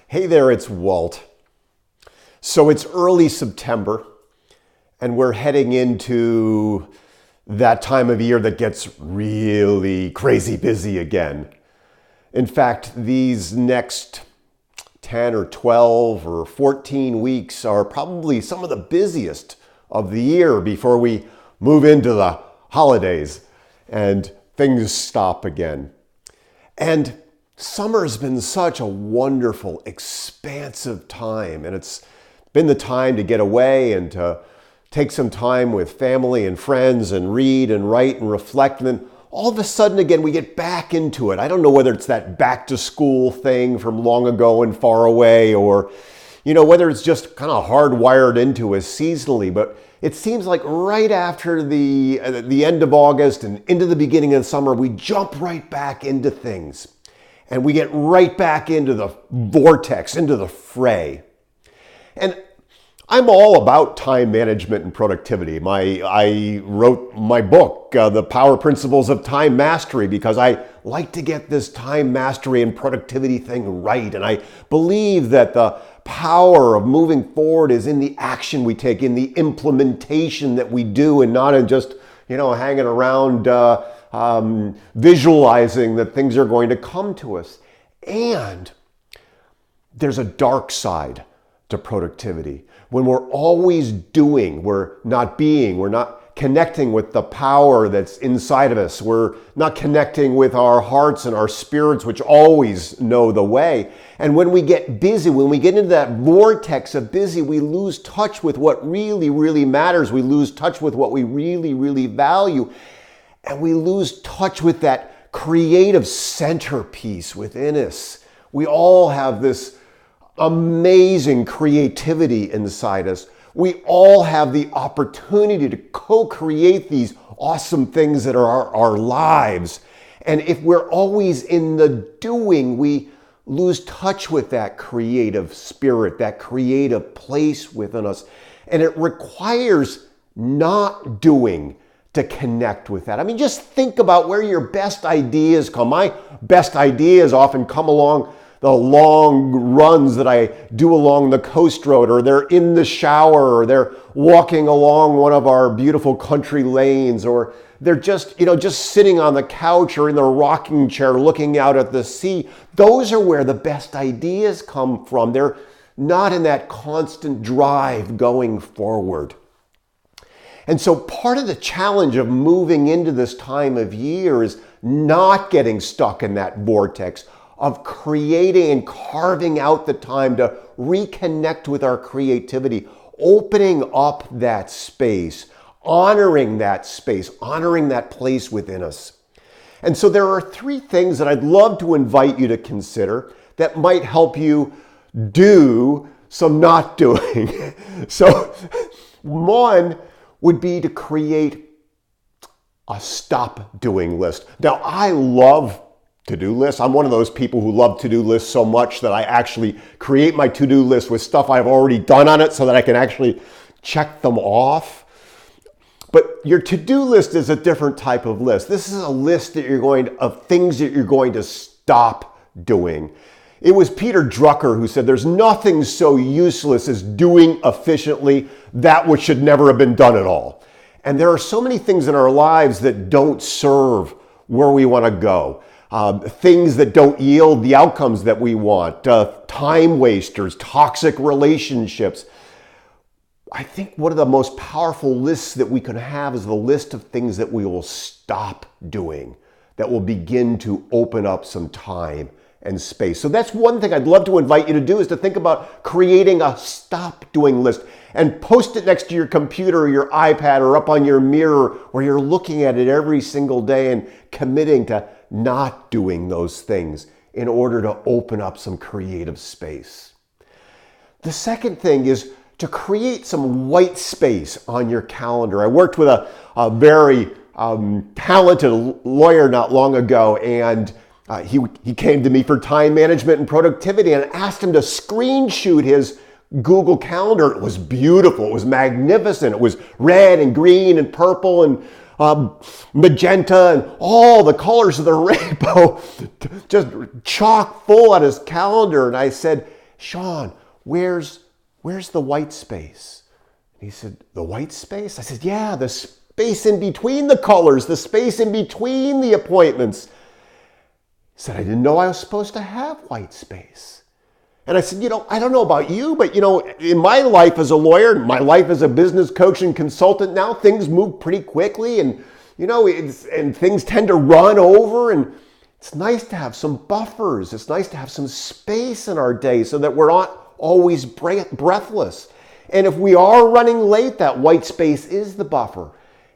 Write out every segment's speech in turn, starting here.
Hey there, it's Walt. So it's early September, and we're heading into that time of year that gets really crazy busy again. In fact, these next 10 or 12 or 14 weeks are probably some of the busiest of the year before we move into the holidays and things stop again. And summer's been such a wonderful, expansive time, and it's been the time to get away and to take some time with family and friends and read and write and reflect. And then all of a sudden, again, we get back into it. I don't know whether it's that back to school thing from long ago and far away, or, whether it's just kind of hardwired into us seasonally, but it seems like right after the end of August and into the beginning of the summer, we jump right back into things. And we get right back into the vortex, into the fray. And I'm all about time management and productivity. I wrote my book, The Power Principles of Time Mastery, because I like to get this time mastery and productivity thing right. And I believe that the power of moving forward is in the action we take, in the implementation that we do, and not in just, hanging around visualizing that things are going to come to us. And there's a dark side to productivity. When we're always doing, we're not being, we're not connecting with the power that's inside of us. We're not connecting with our hearts and our spirits, which always know the way. And when we get busy, when we get into that vortex of busy, we lose touch with what really, really matters. We lose touch with what we really, really value. And we lose touch with that creative centerpiece within us. We all have this amazing creativity inside us. We all have the opportunity to co-create these awesome things that are our lives. And if we're always in the doing, we lose touch with that creative spirit, that creative place within us. And it requires not doing to connect with that. I mean, just think about where your best ideas come. My best ideas often come along the long runs that I do along the coast road, or they're in the shower, or they're walking along one of our beautiful country lanes, or they're just sitting on the couch or in the rocking chair looking out at the sea. Those are where the best ideas come from. They're not in that constant drive going forward. And so part of the challenge of moving into this time of year is not getting stuck in that vortex of creating and carving out the time to reconnect with our creativity, opening up that space, honoring that space, honoring that place within us. And so there are three things that I'd love to invite you to consider that might help you do some not doing. So one would be to create a stop doing list. Now, I love to-do lists. I'm one of those people who love to-do lists so much that I actually create my to-do list with stuff I've already done on it so that I can actually check them off. But your to-do list is a different type of list. This is a list of things that you're going to stop doing. It was Peter Drucker who said, there's nothing so useless as doing efficiently that which should never have been done at all. And there are so many things in our lives that don't serve where we want to go. Things that don't yield the outcomes that we want, time wasters, toxic relationships. I think one of the most powerful lists that we can have is the list of things that we will stop doing, that will begin to open up some time and space. So that's one thing I'd love to invite you to do, is to think about creating a stop doing list and post it next to your computer or your iPad or up on your mirror, where you're looking at it every single day and committing to not doing those things in order to open up some creative space. The second thing is to create some white space on your calendar. I worked with a very talented lawyer not long ago, and he came to me for time management and productivity, and I asked him to screen shoot his Google Calendar. It was beautiful. It was magnificent. It was red and green and purple and magenta and all the colors of the rainbow, just chock full on his calendar. And I said, Sean, where's the white space? And he said, the white space? I said, yeah, the space in between the colors, the space in between the appointments. He said, I didn't know I was supposed to have white space. And I said, I don't know about you, but in my life as a lawyer, my life as a business coach and consultant now, things move pretty quickly and, and things tend to run over, and it's nice to have some buffers. It's nice to have some space in our day so that we're not always breathless. And if we are running late, that white space is the buffer.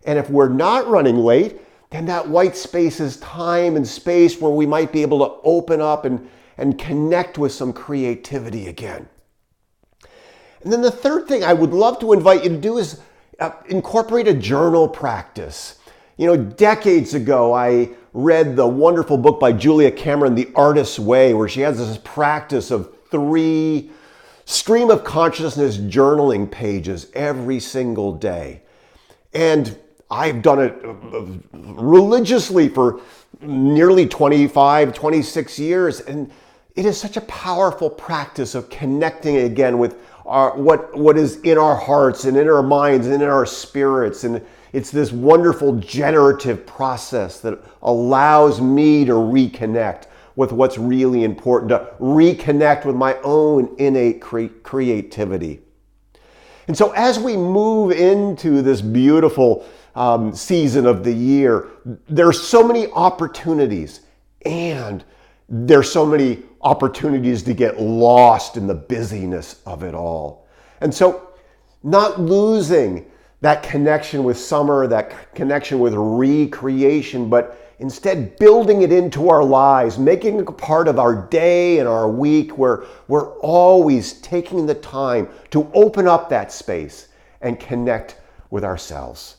And if we're not running late, then that white space is time and space where we might be able to open up and connect with some creativity again. And then the third thing I would love to invite you to do is incorporate a journal practice. Decades ago, I read the wonderful book by Julia Cameron, The Artist's Way, where she has this practice of 3 stream of consciousness journaling pages every single day. And I've done it religiously for nearly 25, 26 years. And it is such a powerful practice of connecting again with what is in our hearts and in our minds and in our spirits. And it's this wonderful generative process that allows me to reconnect with what's really important, to reconnect with my own innate creativity. And so as we move into this beautiful season of the year, there's so many opportunities, and there's so many opportunities to get lost in the busyness of it all. And so not losing that connection with summer, that connection with recreation, but instead building it into our lives, making it a part of our day and our week, where we're always taking the time to open up that space and connect with ourselves.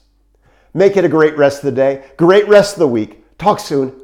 Make it a great rest of the day, great rest of the week. Talk soon.